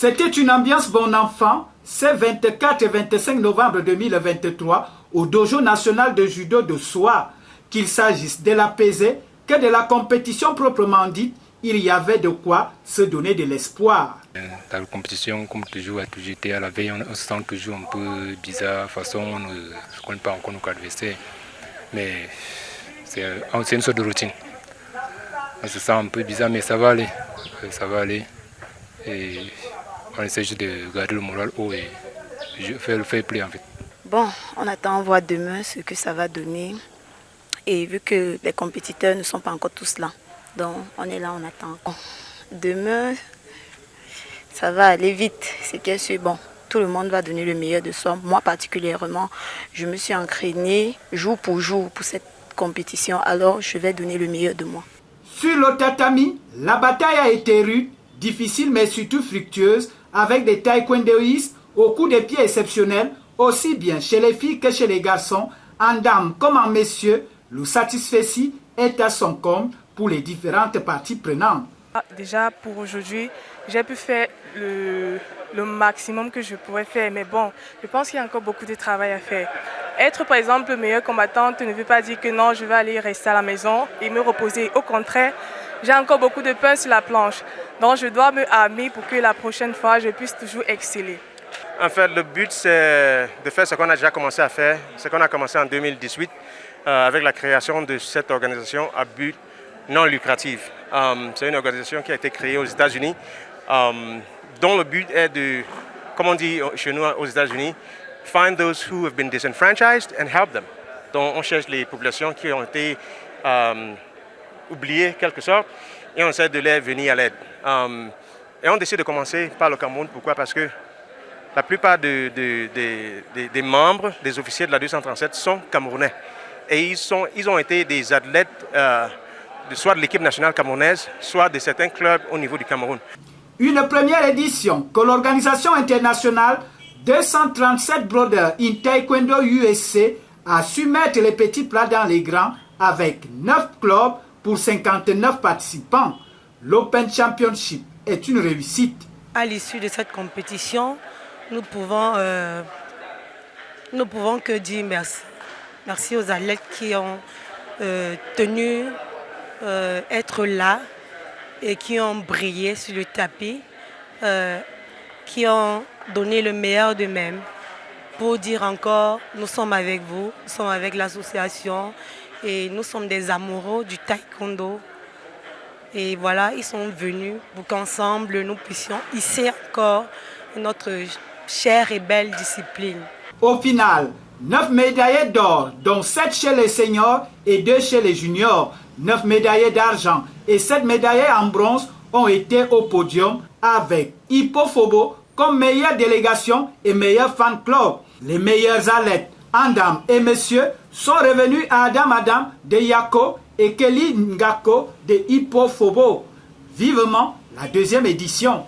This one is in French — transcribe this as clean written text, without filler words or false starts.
C'était une ambiance bon enfant, ce 24 et 25 novembre 2023 au Dojo national de judo de Soa. Qu'il s'agisse de l'apaiser que de la compétition proprement dite, il y avait de quoi se donner de l'espoir. Dans la compétition, comme toujours, été à la veille, on se sent toujours un peu bizarre, façon, on ne connaît pas encore nos adversaires. Mais c'est une sorte de routine. On se sent un peu bizarre, mais ça va aller. Ça va aller. Et on essaie juste de garder le moral haut et faire le fair play en fait. Bon, on attend voir demain ce que ça va donner. Et vu que les compétiteurs ne sont pas encore tous là, donc on est là, on attend. Demain, ça va aller vite. C'est bien sûr, bon, tout le monde va donner le meilleur de soi. Moi particulièrement, je me suis entraînée jour pour cette compétition. Alors, je vais donner le meilleur de moi. Sur le tatami, la bataille a été rude, difficile mais surtout fructueuse, avec des taekwondoïstes au coup de pied exceptionnel, aussi bien chez les filles que chez les garçons, en dames comme en messieurs. Le satisfait est à son comble pour les différentes parties prenantes. Déjà pour aujourd'hui, j'ai pu faire le maximum que je pourrais faire, mais bon, je pense qu'il y a encore beaucoup de travail à faire. Être par exemple meilleure combattante ne veut pas dire que non, je vais aller rester à la maison et me reposer. Au contraire, j'ai encore beaucoup de peur sur la planche. Donc je dois me armer pour que la prochaine fois, je puisse toujours exceller. En fait, le but, c'est de faire ce qu'on a déjà commencé à faire, ce qu'on a commencé en 2018 avec la création de cette organisation à but non lucratif. C'est une organisation qui a été créée aux États-Unis, dont le but est de, comme on dit chez nous aux États-Unis, find those who have been disenfranchised and help them. Donc on cherche les populations qui ont été oubliées quelque sorte et on essaie de les venir à l'aide. Et on décide de commencer par le Cameroun. Pourquoi? Parce que la plupart des membres, des officiers de la 237 sont camerounais. Et ils ont été des athlètes soit de l'équipe nationale camerounaise, soit de certains clubs au niveau du Cameroun. Une première édition que l'organisation internationale 237 Brothers in Taekwondo USA a su mettre les petits plats dans les grands avec 9 clubs pour 59 participants. L'Open Championship est une réussite. À l'issue de cette compétition, nous pouvons que dire merci. Merci aux athlètes qui ont tenu être là et qui ont brillé sur le tapis, qui ont donné le meilleur d'eux-mêmes pour dire encore, nous sommes avec vous, nous sommes avec l'association et nous sommes des amoureux du taekwondo. Et voilà, ils sont venus pour qu'ensemble nous puissions hisser encore notre chère et belle discipline. Au final, 9 médaillés d'or, dont 7 chez les seniors et 2 chez les juniors. 9 médaillés d'argent et 7 médaillés en bronze ont été au podium avec Hippophobo comme meilleure délégation et meilleur fan club. Les meilleurs athlètes en dames et messieurs sont revenus à Adam de Yako et Kelly Ngako de Hippophobo. Vivement la deuxième édition.